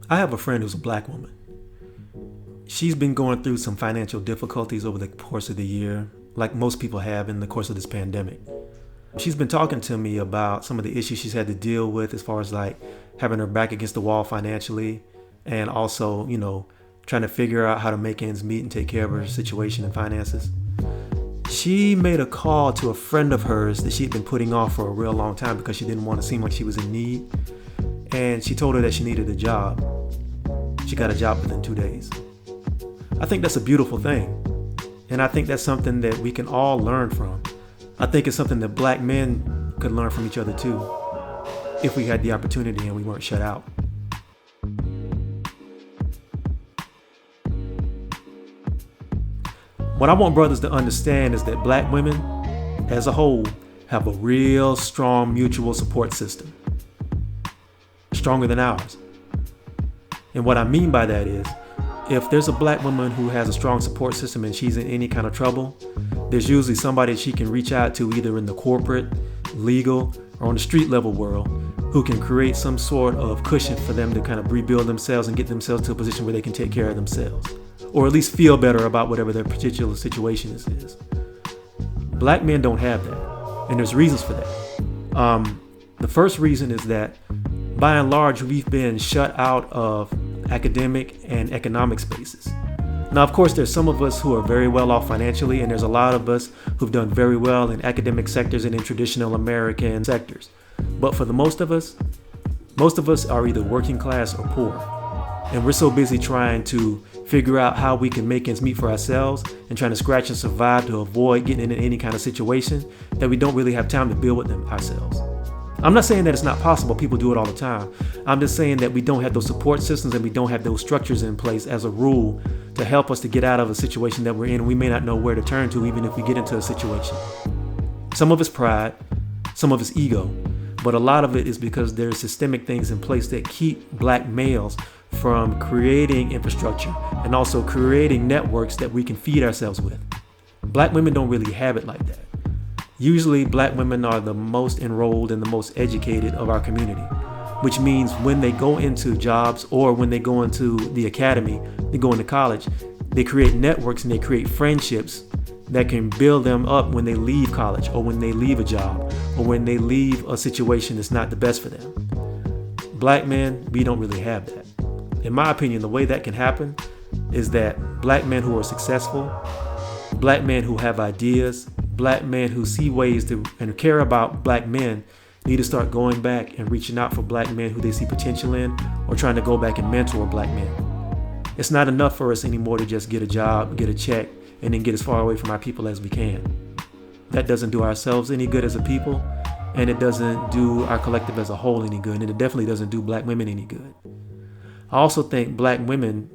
I have a friend who's a black woman. She's been going through some financial difficulties over the course of the year, like most people have in the course of this pandemic. She's been talking to me about some of the issues she's had to deal with as far as like having her back against the wall financially and also, trying to figure out how to make ends meet and take care of her situation and finances. She made a call to a friend of hers that she'd been putting off for a real long time because she didn't want to seem like she was in need. And she told her that she needed a job. She got a job within 2 days. I think that's a beautiful thing. And I think that's something that we can all learn from. I think it's something that black men could learn from each other too, if we had the opportunity and we weren't shut out. What I want brothers to understand is that black women, as a whole, have a real strong mutual support system. Stronger than ours. And what I mean by that is, if there's a black woman who has a strong support system and she's in any kind of trouble, there's usually somebody she can reach out to either in the corporate, legal, or on the street level world who can create some sort of cushion for them to kind of rebuild themselves and get themselves to a position where they can take care of themselves. Or at least feel better about whatever their particular situation is. Black men don't have that, and there's reasons for that. The first reason is that, by and large, we've been shut out of academic and economic spaces. Now, of course, there's some of us who are very well off financially, and there's a lot of us who've done very well in academic sectors and in traditional American sectors. But for the most of us are either working class or poor. And we're so busy trying to figure out how we can make ends meet for ourselves and trying to scratch and survive to avoid getting into any kind of situation that we don't really have time to build with them ourselves. I'm not saying that it's not possible. People do it all the time. I'm just saying that we don't have those support systems and we don't have those structures in place as a rule to help us to get out of a situation that we're in. We may not know where to turn to even if we get into a situation. Some of it's pride, some of it's ego, but a lot of it is because there's systemic things in place that keep black males from creating infrastructure and also creating networks that we can feed ourselves with. Black women don't really have it like that. Usually black women are the most enrolled and the most educated of our community, which means when they go into jobs or when they go into the academy, they go into college, they create networks and they create friendships that can build them up when they leave college or when they leave a job or when they leave a situation that's not the best for them. Black men, we don't really have that. In my opinion, the way that can happen is that black men who are successful, black men who have ideas, black men who see ways to and care about black men need to start going back and reaching out for black men who they see potential in or trying to go back and mentor black men. It's not enough for us anymore to just get a job, get a check, and then get as far away from our people as we can. That doesn't do ourselves any good as a people, and it doesn't do our collective as a whole any good, and it definitely doesn't do black women any good. I also think black women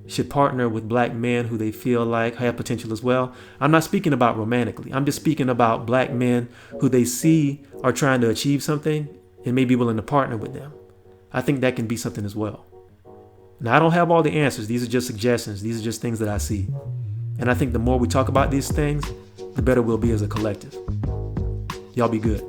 should partner with black men who they feel like have potential as well. I'm not speaking about romantically. I'm just speaking about black men who they see are trying to achieve something and may be willing to partner with them. I think that can be something as well. Now, I don't have all the answers. These are just suggestions. These are just things that I see. And I think the more we talk about these things, the better we'll be as a collective. Y'all be good.